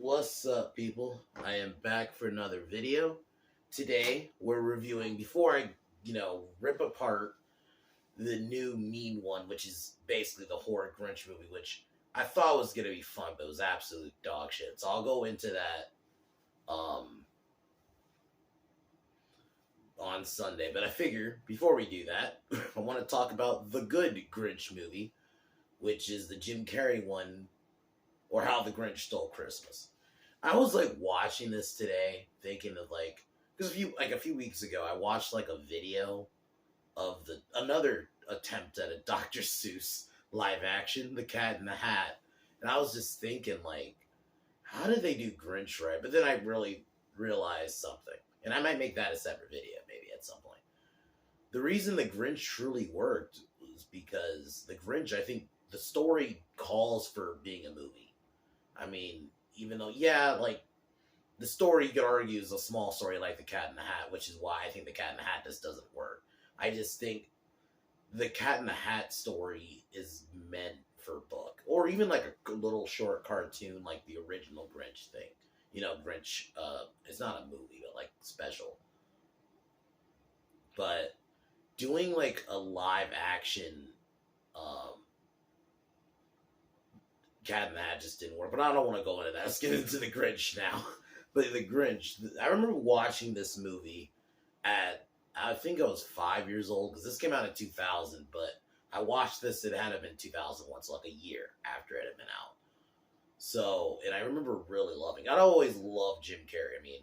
What's up, people? I am back for another video. Today, we're reviewing, before I, rip apart the new Mean One, which is basically the horror Grinch movie, which I thought was going to be fun, but it was absolute dog shit. So I'll go into that on Sunday. But I figure, before we do that, I want to talk about the good Grinch movie, which is the Jim Carrey one, or How the Grinch Stole Christmas. I was watching this today, thinking of because a few weeks ago I watched a video of another attempt at a Dr. Seuss live action, The Cat in the Hat, and I was just thinking how did they do Grinch right? But then I really realized something, and I might make that a separate video maybe at some point. The reason the Grinch truly worked was because the Grinch, I think, the story calls for being a movie. I mean, even though, the story you could argue is a small story like The Cat in the Hat, which is why I think The Cat in the Hat just doesn't work. I just think The Cat in the Hat story is meant for a book, or even a little short cartoon like the original Grinch thing. Grinch, it's not a movie, but special. But doing a live action Cat in the Hat just didn't work, but I don't want to go into that. Let's get into the Grinch now. But the Grinch, I remember watching this movie I think I was 5 years old, because this came out in 2000, but I watched this, it had been 2001, so a year after it had been out. So, and I remember really loving it. I always loved Jim Carrey. I mean,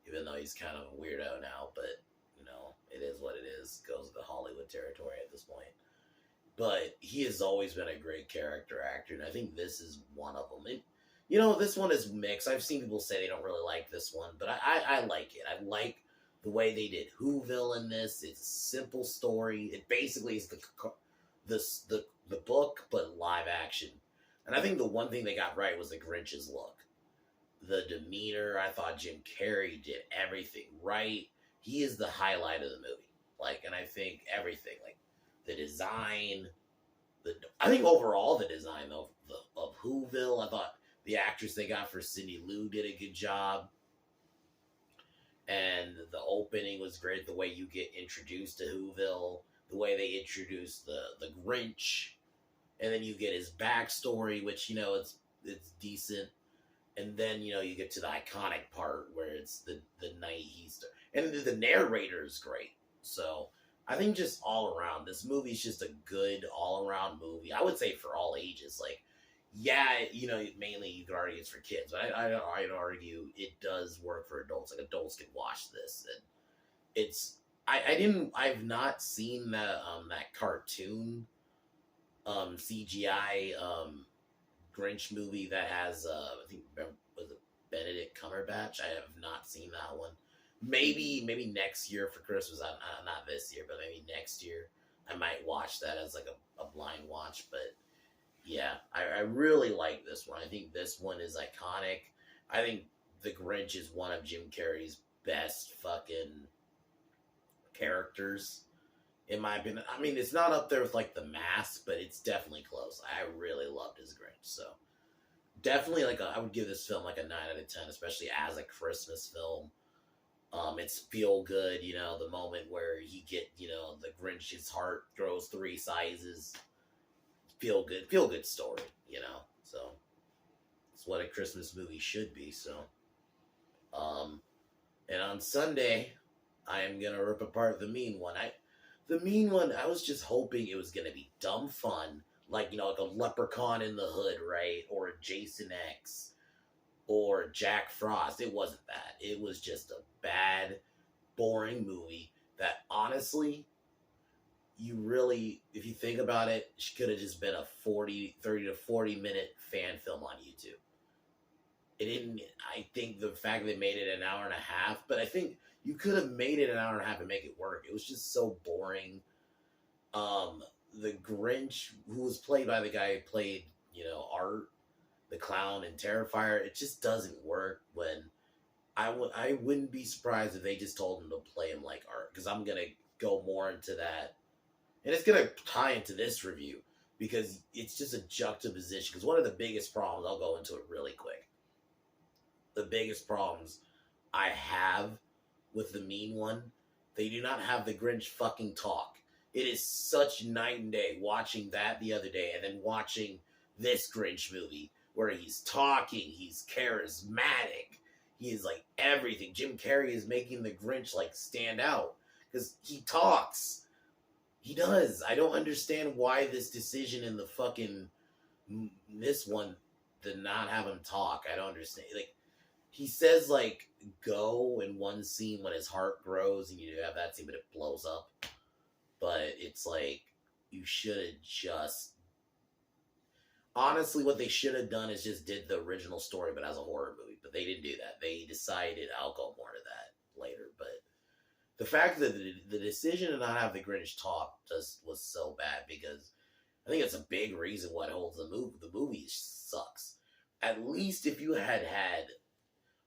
even though he's kind of a weirdo now, but, it is what it is. Goes to the Hollywood territory at this point. But he has always been a great character actor, and I think this is one of them. And, this one is mixed. I've seen people say they don't really like this one, but I like it. I like the way they did Whoville in this. It's a simple story. It basically is the book, but live action. And I think the one thing they got right was the Grinch's look. The demeanor, I thought Jim Carrey did everything right. He is the highlight of the movie. And I think everything, the design, I think overall the design of Whoville, I thought the actress they got for Cindy Lou did a good job. And the opening was great, the way you get introduced to Whoville, the way they introduce the Grinch, and then you get his backstory, which, it's decent. And then, you get to the iconic part where it's the night he's... And the narrator is great. So, I think just all around, this movie's just a good all-around movie. I would say for all ages. Mainly you could argue it's for kids, but I'd argue it does work for adults. Adults can watch this, and it's... I've not seen that cartoon, CGI, Grinch movie that has, I think, was it Benedict Cumberbatch? I have not seen that one. Maybe next year for Christmas. Not this year, but maybe next year I might watch that as a blind watch. But yeah, I really like this one. I think this one is iconic. I think the Grinch is one of Jim Carrey's best fucking characters, in my opinion. I mean, it's not up there with the Mask, but it's definitely close. I really loved his Grinch. So definitely I would give this film a 9 out of 10, especially as a Christmas film. It's feel good, the moment where he get, the Grinch, his heart grows 3 sizes. Feel good story, So it's what a Christmas movie should be. So, and on Sunday, I am gonna rip apart the Mean One. I was just hoping it was gonna be dumb fun, like a Leprechaun in the Hood, right, or a Jason X, or Jack Frost. It wasn't that. It was just a bad, boring movie that, honestly, you really, if you think about it, could have just been a 30 to 40 minute fan film on YouTube. It didn't, I think the fact that they made it an hour and a half, but I think you could have made it an hour and a half and make it work. It was just so boring. The Grinch, who was played by the guy who played, Art, the clown in Terrifier, it just doesn't work. When I wouldn't be surprised if they just told him to play him like Art, because I'm going to go more into that. And it's going to tie into this review, because it's just a juxtaposition. Because one of the biggest problems, I'll go into it really quick. the biggest problems I have with the mean one. They do not have the Grinch fucking talk. It is such night and day watching that the other day and then watching this Grinch movie where he's talking, he's charismatic, he is like everything. Jim Carrey is making the Grinch like stand out because he talks. He does. I don't understand why this decision in the fucking this one did not have him talk. I don't understand. Like he says like go in one scene when his heart grows and you have that scene but it blows up. But it's like you should have just honestly what they should have done is just did the original story but as a horror movie. But they didn't do that. They decided I'll go more to that later. But the fact that the decision to not have the Grinch talk just was so bad because I think it's a big reason what holds the movie. The movie sucks. At least if you had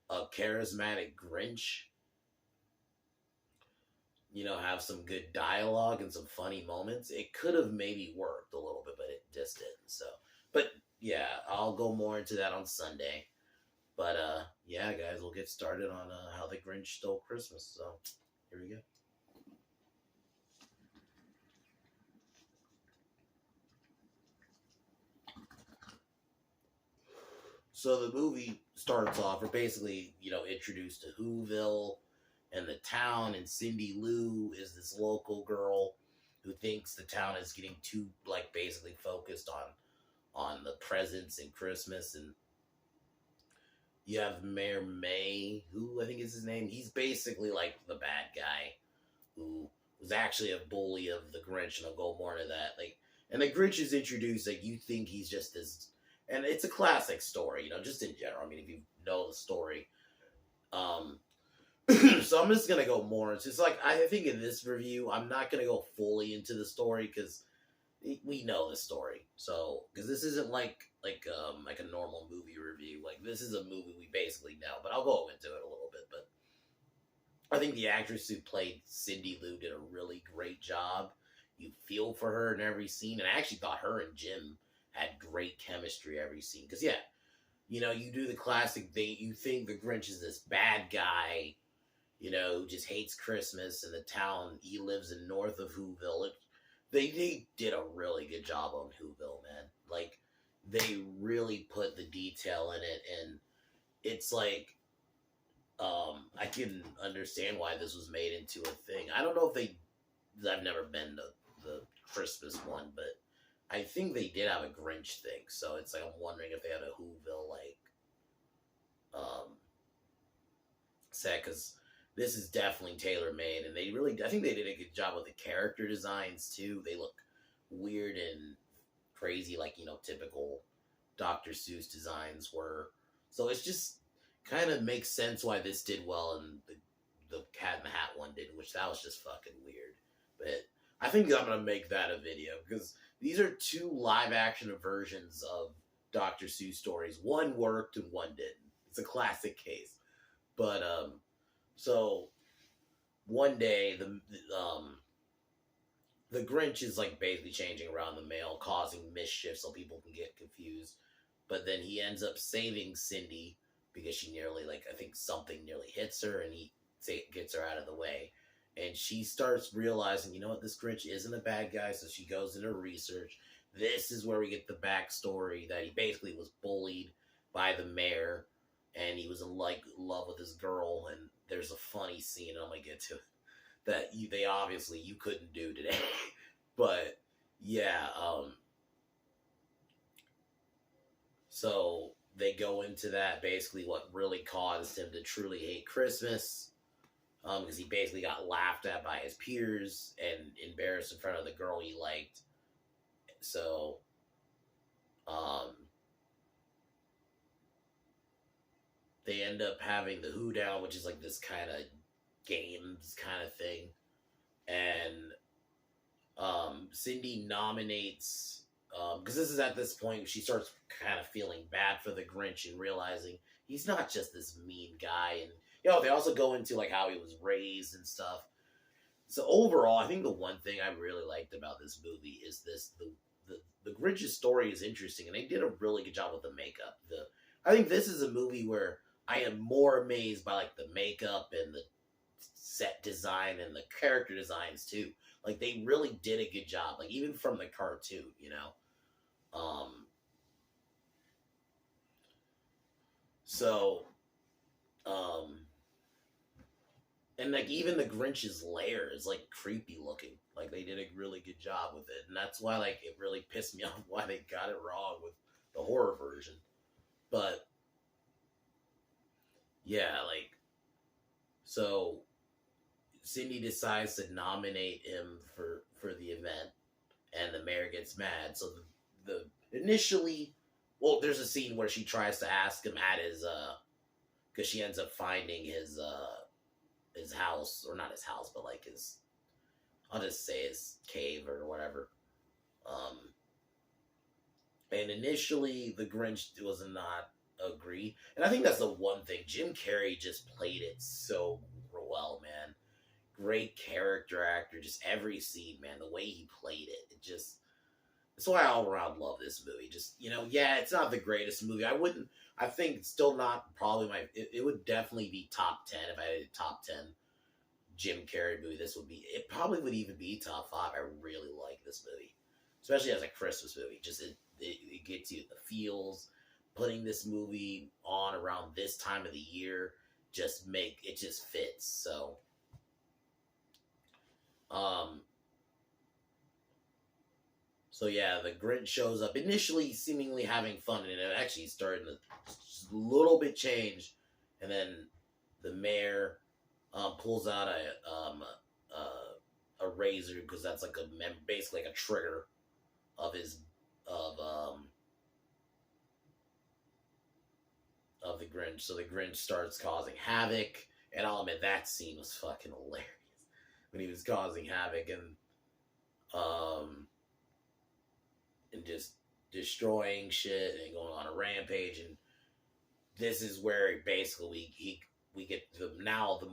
a charismatic Grinch, you know, have some good dialogue and some funny moments, it could have maybe worked a little bit, but it just didn't. So, but yeah, I'll go more into that on Sunday. But yeah, guys, we'll get started on how the Grinch stole Christmas. So here we go. So the movie starts off, we're basically, you know, introduced to Whoville and the town, and Cindy Lou is this local girl who thinks the town is getting too, like, basically focused on the presents and Christmas, and you have Mayor May, who I think is his name. He's basically like the bad guy who was actually a bully of the Grinch, and I'll go more into that. Like, and the Grinch is introduced, like, you think he's just this, and it's a classic story, you know, just in general. I mean, if you know the story. So I'm just going to go more. It's just like, I think in this review, I'm not going to go fully into the story because we know the story. So, because this isn't like a normal movie review. Like, this is a movie we basically know, but I'll go into it a little bit. But I think the actress who played Cindy Lou did a really great job. You feel for her in every scene. And I actually thought her and Jim had great chemistry every scene. Because, yeah, you know, you do the classic thing. You think the Grinch is this bad guy, you know, who just hates Christmas, and the town he lives in north of Whoville. They did a really good job on Whoville, man. Like, they really put the detail in it, and it's like, I can understand why this was made into a thing. I don't know if I've never been to the Christmas one, but I think they did have a Grinch thing, so it's like I'm wondering if they had a Whoville like set, because this is definitely tailor made, and I think they did a good job with the character designs too. They look weird and crazy, like, you know, typical Dr. Seuss designs were. So it's just kind of makes sense why this did well and the Cat in the Hat one did, which that was just fucking weird. But I think I'm gonna make that a video because these are two live action versions of Dr. Seuss stories. One worked and one didn't. It's a classic case. But so one day the Grinch is like basically changing around the mail, causing mischief so people can get confused. But then he ends up saving Cindy because she nearly, like, I think something nearly hits her, and he gets her out of the way. And she starts realizing, you know what, this Grinch isn't a bad guy, so she goes into research. This is where we get the backstory that he basically was bullied by the mayor, and he was in love with this girl, and there's a funny scene, I'm going to get to it, that they obviously you couldn't do today. But, yeah, so they go into that, basically what really caused him to truly hate Christmas. Because he basically got laughed at by his peers and embarrassed in front of the girl he liked. So, they end up having the Who Down, which is like this kind of games kind of thing. And Cindy nominates, because this is at this point she starts kind of feeling bad for the Grinch and realizing he's not just this mean guy. And you know, they also go into like how he was raised and stuff. So overall, I think the one thing I really liked about this movie is the Grinch's story is interesting, and they did a really good job with the makeup. I think this is a movie where I am more amazed by like the makeup and the set design and the character designs too. Like they really did a good job. Like even from the cartoon, you know. Um, so um, and like even the Grinch's lair is like creepy looking. Like they did a really good job with it, and that's why like it really pissed me off why they got it wrong with the horror version. But yeah, like so Cindy decides to nominate him for the event, and the mayor gets mad. So the initially, well, there's a scene where she tries to ask him at his because she ends up finding his house, or not his house, but like his, I'll just say his cave or whatever. Um, and initially the Grinch was not agree, and I think that's the one thing Jim Carrey just played it so well, man. Great character actor, just every scene, man. The way he played it, it just. That's why I all around love this movie. Just yeah, it's not the greatest movie. I wouldn't. I think it's still not probably my. It would definitely be top 10 if I had a top 10 Jim Carrey movie. This would be. It probably would even be top 5. I really like this movie, especially as a Christmas movie. Just it gets you the feels. Putting this movie on around this time of the year just fits. So, um, So yeah, the Grinch shows up initially seemingly having fun, and it actually started to just a little bit change, and then the mayor pulls out a razor because that's like basically like a trigger of his of um of the Grinch. So the Grinch starts causing havoc, and I'll admit that scene was fucking hilarious when he was causing havoc um and just destroying shit and going on a rampage. And this is where basically we get the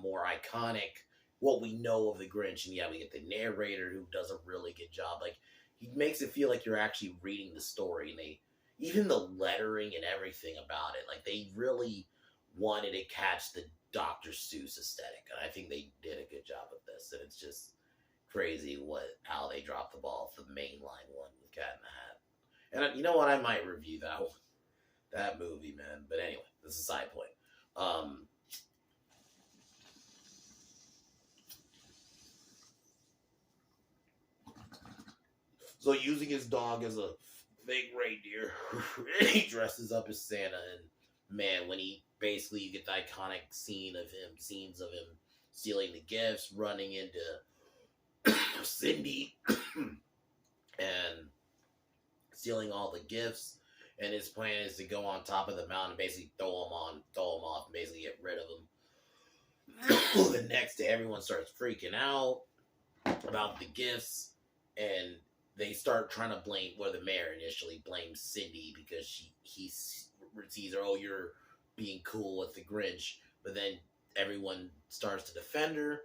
more iconic what we know of the Grinch. And yeah, we get the narrator who does a really good job. Like he makes it feel like you're actually reading the story, and they even the lettering and everything about it. Like they really wanted to catch the Dr. Seuss aesthetic, and I think they did a good job with this. And it's just crazy how they dropped the ball with the mainline one with Cat in the Hat. And you know what? I might review that movie, man. But anyway, this is a side point. So using his dog as a fake reindeer, he dresses up as Santa, and man, when he basically you get the iconic scenes of him stealing the gifts, running into Cindy, and stealing all the gifts. And his plan is to go on top of the mountain and basically throw them off, and basically get rid of them. The next day, everyone starts freaking out about the gifts, and they start trying to blame. Well, the mayor initially blames Cindy because he sees her. Oh, you're being cool with the Grinch, but then everyone starts to defend her,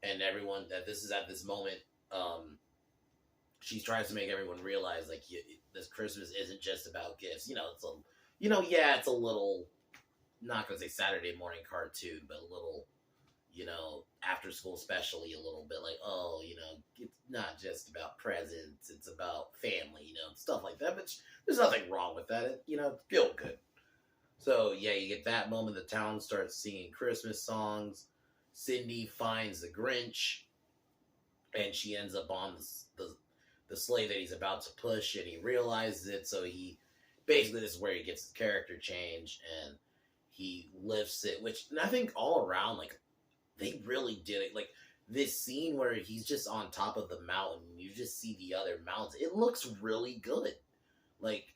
and everyone that this is at this moment. She tries to make everyone realize like this Christmas isn't just about gifts. It's a little, not gonna say Saturday morning cartoon, but a little, after school especially a little bit like, oh, it's not just about presents, it's about family, stuff like that. But there's nothing wrong with that. Feel good. So yeah, you get that moment. The town starts singing Christmas songs. Cindy finds the Grinch, and she ends up on the sleigh that he's about to push, and he realizes it. So he basically, this is where he gets his character change, and he lifts it. Which, and I think all around, like they really did it. Like this scene where he's just on top of the mountain, you just see the other mountains. It looks really good. Like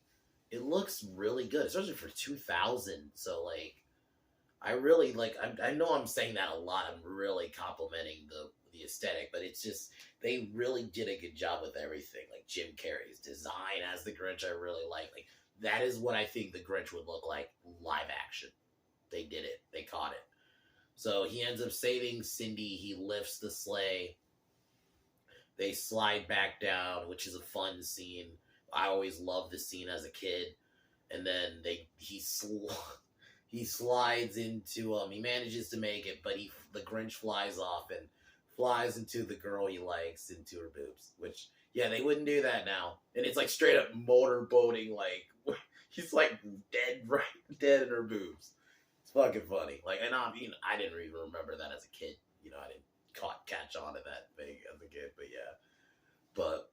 it looks really good, especially for 2000. So like, I really like. I know I'm saying that a lot. I'm really complimenting the aesthetic, but it's just they really did a good job with everything. Like Jim Carrey's design as the Grinch, I really like. Like that is what I think the Grinch would look like live action. They did it. They caught it. So he ends up saving Cindy. He lifts the sleigh. They slide back down, which is a fun scene. I always loved this scene as a kid. And then he slides into he manages to make it, but the Grinch flies off and flies into the girl he likes into her boobs. Which yeah, they wouldn't do that now, and it's like straight up motorboating. Like he's like dead right dead in her boobs. It's fucking funny. Like, and I didn't even remember that as a kid. You know, I didn't catch on to that thing as a kid, but yeah. But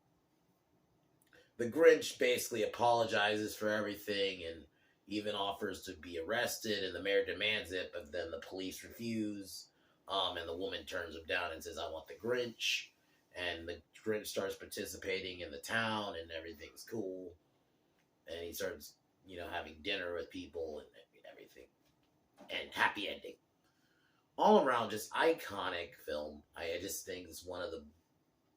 the Grinch basically apologizes for everything and even offers to be arrested, and the mayor demands it, but then the police refuse. And the woman turns him down and says, "I want the Grinch." And the Grinch starts participating in the town, and everything's cool. And he starts, having dinner with people and everything. And happy ending. All around, just iconic film. I just think it's one of the.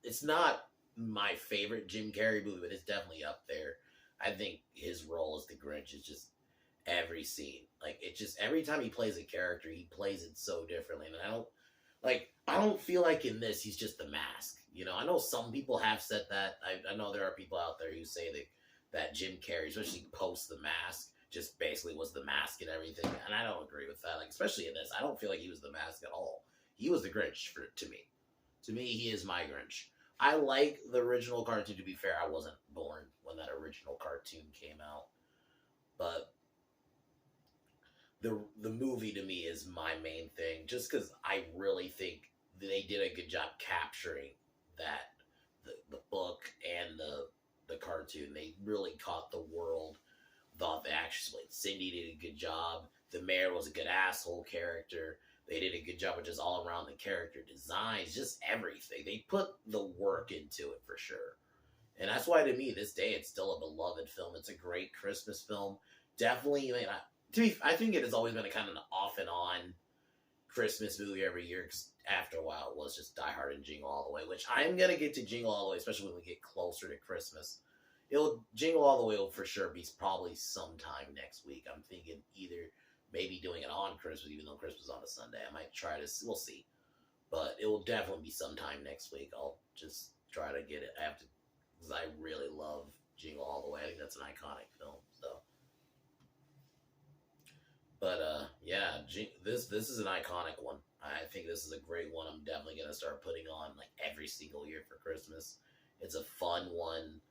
It's not my favorite Jim Carrey movie, but it's definitely up there. I think his role as the Grinch is just every scene. Like, it just, every time he plays a character, he plays it so differently. And I don't feel like in this, he's just the mask. I know some people have said that. I know there are people out there who say that Jim Carrey, especially post the mask, just basically was the mask and everything. And I don't agree with that. Like, especially in this, I don't feel like he was the mask at all. He was the Grinch to me. To me, he is my Grinch. I like the original cartoon. To be fair, I wasn't born when that original cartoon came out. But the movie to me is my main thing, just because I really think they did a good job capturing that the book and the cartoon. They really caught the world. Thought the actress played Cindy did a good job. The mayor was a good asshole character. They did a good job of just all around the character designs, just everything. They put the work into it for sure. And that's why, to me, this day, it's still a beloved film. It's a great Christmas film. Definitely, I think it has always been a kind of an off and on Christmas movie every year, because after a while, it was just Die Hard and Jingle All the Way, which I am going to get to Jingle All the Way, especially when we get closer to Christmas. Jingle All the Way will for sure be probably sometime next week. I'm thinking either maybe doing it on Christmas, even though Christmas is on a Sunday. I might try to, we'll see. But it will definitely be sometime next week. I'll just try to get it. I have to, because I really love Jingle All the Way. I think that's an iconic film. So, but yeah, this is an iconic one. I think this is a great one. I'm definitely gonna start putting on like every single year for Christmas. It's a fun one.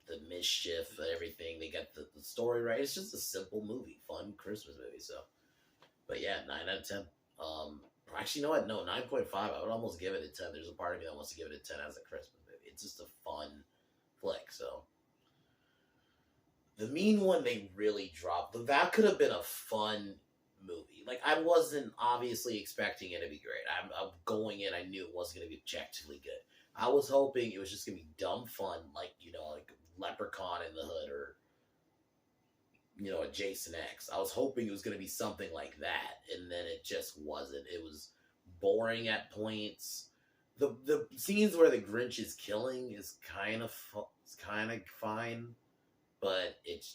The mischief, everything. They got the story right. It's just a simple movie, fun Christmas movie. So, but yeah, 9 out of 10. Actually, you know what? No, 9.5. I would almost give it a 10. There's a part of me that wants to give it a 10 as a Christmas movie. It's just a fun flick. So, the mean one they really dropped. That could have been a fun movie. Like, I wasn't obviously expecting it to be great. I'm going in. I knew it wasn't going to be objectively good. I was hoping it was just going to be dumb fun, like Leprechaun in the Hood or a Jason X. I was hoping it was going to be something like that, and then it just wasn't. It was boring at points. The scenes where the Grinch is killing is kind of fine, but it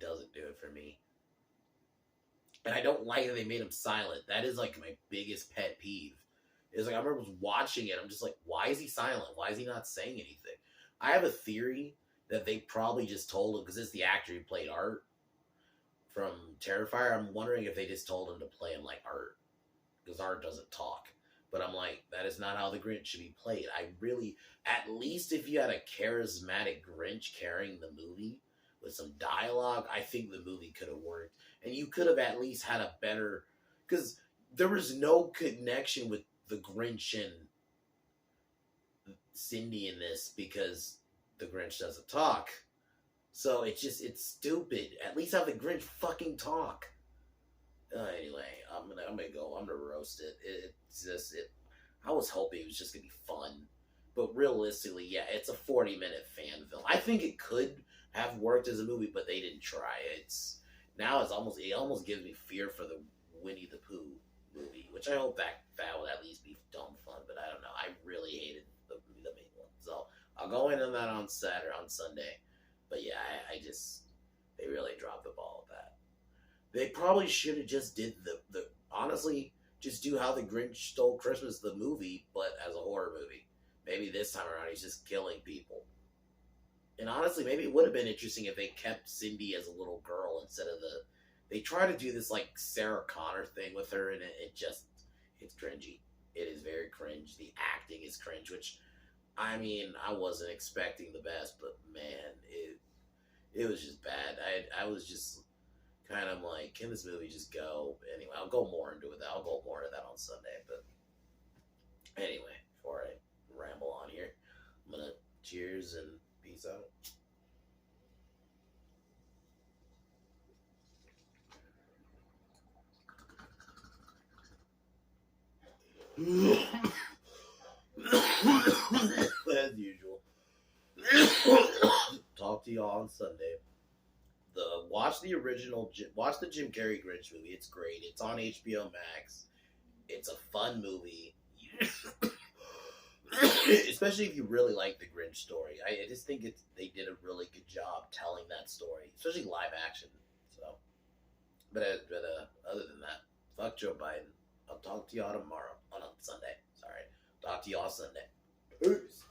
doesn't do it for me. And I don't like that they made him silent. That is like my biggest pet peeve. It's like, I remember watching it, I'm just like, why is he silent? Why is he not saying anything? I have a theory that they probably just told him, because it's the actor who played Art from Terrifier. I'm wondering if they just told him to play him like Art, because Art doesn't talk. But I'm like, that is not how the Grinch should be played. At least if you had a charismatic Grinch carrying the movie with some dialogue, I think the movie could have worked. And you could have at least had a better, because there was no connection with the Grinch and Cindy in this, because the Grinch doesn't talk. So it's stupid. At least have the Grinch fucking talk. Anyway, I'm gonna roast it. I was hoping it was just gonna be fun, but realistically, yeah, it's a 40-minute fan film. I think it could have worked as a movie, but they didn't try. It almost gives me fear for the Winnie the Pooh movie, which I hope that would at least be dumb fun, but I don't know. I really hated the main one, so I'll go in on that on Sunday. But yeah, they really dropped the ball with that. They probably should have just did honestly, just do How the Grinch Stole Christmas, the movie, but as a horror movie. Maybe this time around he's just killing people. And honestly, maybe it would have been interesting if they kept Cindy as a little girl instead of the. They try to do this like Sarah Connor thing with her, and it just it's cringy. It is very cringe. The acting is cringe, which I mean, I wasn't expecting the best, but man, it was just bad. I was just kind of like, can this movie just go? Anyway, I'll go more into it. I'll go more into that on Sunday. But anyway, before I ramble on here, I'm gonna cheers and peace out. As usual. Talk to y'all on Sunday. Watch the original, watch the Jim Carrey Grinch movie. It's great. It's on HBO Max. It's a fun movie, especially if you really like the Grinch story. I just think they did a really good job telling that story, especially live action. So, other than that, fuck Joe Biden. I'll talk to y'all tomorrow on a Sunday. Sorry, talk to y'all Sunday. Peace.